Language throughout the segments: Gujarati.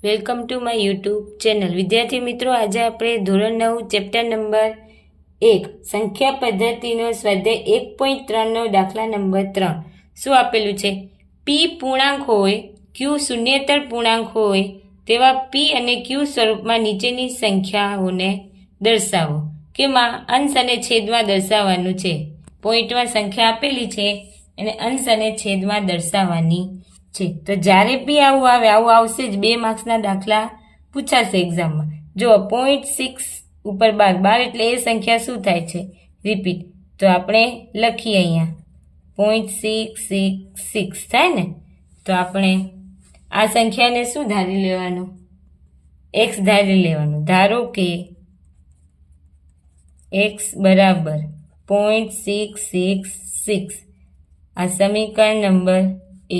Welcome to my YouTube channel. વિદ્યાર્થી મિત્રો, આજે આપણે ધોરણ 9 ચેપ્ટર નંબર 1 સંખ્યા પદ્ધતિનો સ્વાધ્યાય 1.3નો દાખલા નંબર 3 શું આપેલું છે? પી પૂર્ણાંક હોય, ક્યુ શૂન્યેતર પૂર્ણાંક હોય તેવા પી અને ક્યુ સ્વરૂપમાં નીચેની સંખ્યાઓને દર્શાવો. કેમાં અંશ અને છેદમાં દર્શાવવાનું છે. પોઈન્ટમાં સંખ્યા આપેલી છે એને અંશ અને છેદમાં દર્શાવવાની છે. તો જ્યારે બી આવું આવે, આવું આવશે જ. 2 માર્ક્સના દાખલા પૂછાશે એક્ઝામમાં. જો 0.6 ઉપર 12 એટલે એ સંખ્યા શું થાય છે? રિપીટ. તો આપણે લખીએ અહીંયા 0.666 થાય ને. તો આપણે આ સંખ્યાને શું ધારી લેવાનું? x ધારી લેવાનું. ધારો કે x બરાબર 0.666. આ સમીકરણ નંબર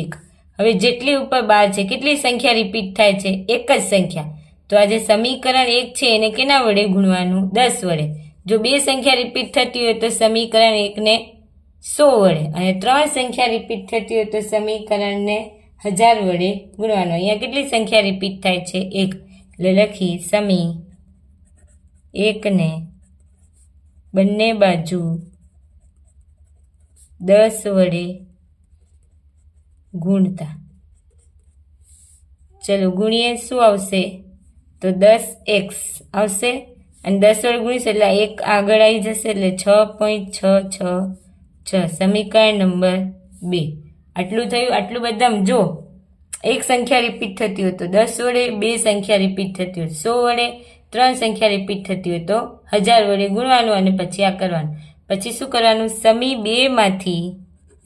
1. હવે જેટલી ઉપર 12 છે, કેટલી સંખ્યા રિપીટ થાય છે? એક જ સંખ્યા. તો આ જે સમીકરણ 1 છે એને કેના વડે ગુણવાનું? 10 વડે. જો 2 સંખ્યા રિપીટ થતી હોય તો સમીકરણ 1 ને 100 વડે, અને 3 સંખ્યા રિપીટ થતી હોય તો સમીકરણને 1000 વડે ગુણવાનું. અહીંયા કેટલી સંખ્યા રિપીટ થાય છે? 1. એટલે લખી સમી 1 ને બંને બાજુ 10 વડે ગુણતા. ચલો ગુણીએ. શું આવશે? તો 10x આવશે, અને 10 વડે ગુણીશું એટલે 1 આગળ આવી જશે એટલે 6.666. સમીકરણ નંબર 2. આટલું થયું. આટલું બધામાં જો એક સંખ્યા રિપીટ થતી હોય તો 10 વડે, 2 સંખ્યા રિપીટ થતી હોય 100 વડે, 3 સંખ્યા રિપીટ થતી હોય તો 1000 વડે ગુણવાનું, અને પછી આ કરવાનું. પછી શું કરવાનું? સમી 2 માંથી,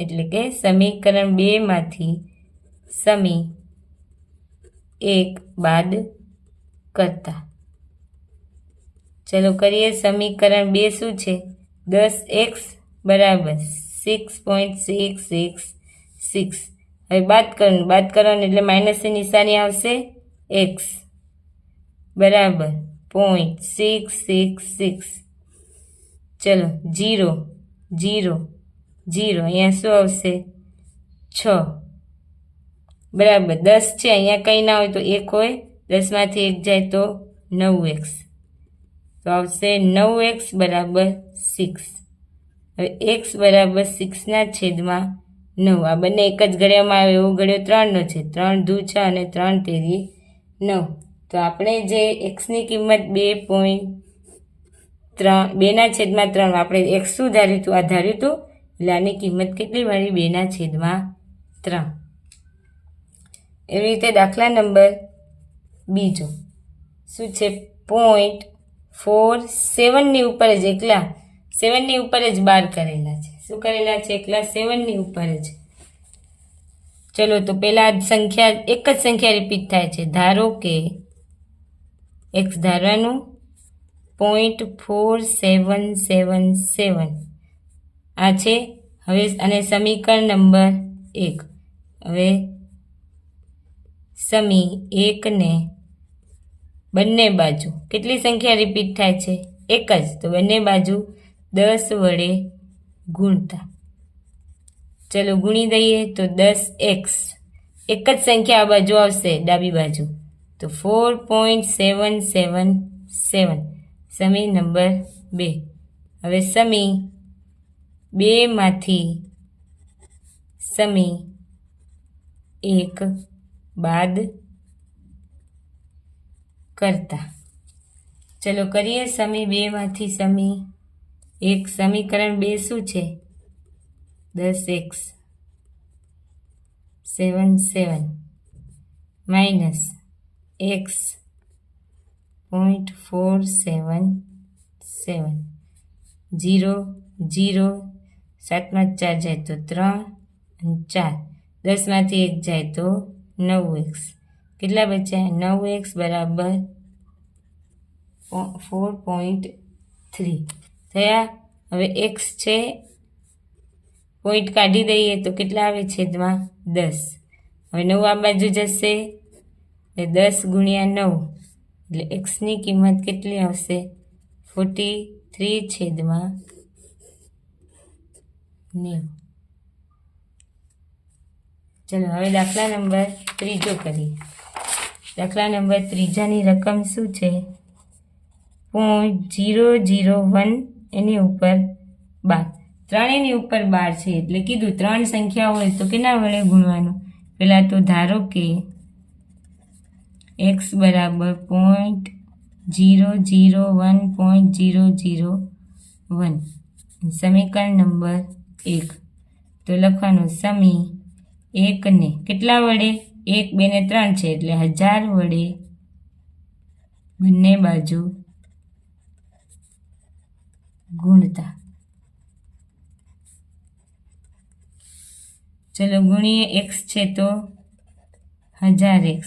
એટલે કે સમીકરણ 2 માંથી સમી 1 બાદ કરતા. ચલો કરીએ. સમીકરણ 2 શું છે? 10x બરાબર 6.666. હવે બાદ કરવાનું એટલે માઇનસની નિશાની આવશે. x બરાબર 0.666. ચલો 0 0 0. અહીંયા શું આવશે? 6 બરાબર 10 છે. અહીંયા કંઈ ના હોય તો 1 હોય, 10 માંથી 1 જાય તો 9x. તો આવશે 9x બરાબર 6. હવે x બરાબર 6 ના છેદમાં 9. આ બંને એક જ ઘડિયામાં આવે એવો ઘડિયો 3નો છે. 3 દૂ 6 અને 3 તેરી 9. તો આપણે જે xની કિંમત 2 ના છેદમાં 3, આપણે x શું ધાર્યું હતું? આ ધાર્યું હતું. એટલે આની કિંમત કેટલી મળી? 2 ના છેદમાં 3. એવી રીતે દાખલા નંબર 2 શું છે? 0.47 ની ઉપર જ એકલા 7 ની ઉપર જ 12 કરેલા છે. શું કરેલા છે? એકલા 7 ની ઉપર જ. ચલો તો પેલા સંખ્યા, એક જ સંખ્યા રિપીટ થાય છે. ધારો કે x ધારવાનું 0.4777 આ છે. હવે અને સમીકરણ નંબર 1. હવે સમી 1 ને બંને બાજુ કેટલી સંખ્યા રિપીટ થાય છે? એક જ. તો બંને બાજુ 10 વડે ગુણતા. ચલો ગુણી દઈએ તો 10x, એક જ સંખ્યા આ બાજુ આવશે ડાબી બાજુ, તો 4.777. સમી નંબર 2. હવે સમી 2 માંથી સમી 1 બાદ કરતા. ચલો કરીએ. સમી 2 માંથી સમી 1. સમીકરણ 2 શું છે? 10x 77 minus x 0.477. 0 0 7 માં 4 જાય તો 3 અને 4. 10 માંથી 1 જાય તો 9x. કેટલા બચ્યા? 9x બરાબર 4.3 થયા. હવે x છે, પોઈન્ટ કાઢી દઈએ તો કેટલા આવે? છેદમાં 10. હવે 9 આ બાજુ જશે એટલે 10 ગુણ્યા 9 એટલે xની કિંમત કેટલી આવશે? 43/90. ચલો હવે દાખલા નંબર 3 કરીએ. દાખલા નંબર ત્રીજાની રકમ શું છે? 0.001 એની ઉપર 12. 3 એની ઉપર 12 છે એટલે કીધું 3 સંખ્યા હોય તો કેના વડે ગુણવાનું? પહેલાં તો ધારો કે x બરાબર 0.001.001 સમીકરણ નંબર 1. તો લખવાનું સમી 1 ને કેટલા વડે? 1, 2 ને 3 છે એટલે 1000 વડે બંને બાજુ ગુણતા. ચલો ગુણીએ. x છે તો 1000x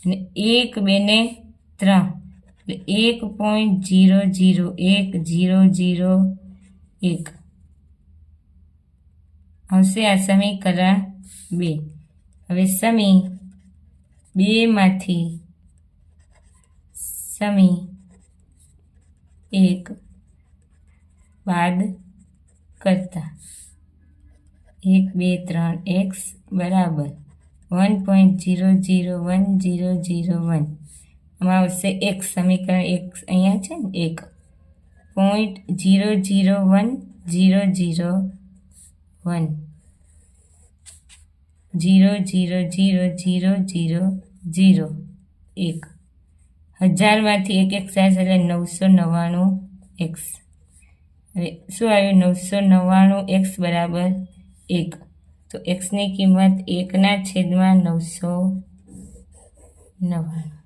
અને 1, 2 ને 3 એટલે 1.001 આવશે આ સમીકરણ 2. હવે સમી 2 માંથી સમી 1 બાદ કરતા 1, 2, 3 x બરાબર 1.001.001 આમાં આવશે x. સમીકરણ 1 અહીંયા છે ને 1.001.001 0.0000001 1000માંથી 1 x જાય એટલે 999x. હવે શું આવ્યું? 999x બરાબર 1. તો x ની કિંમત 1/999.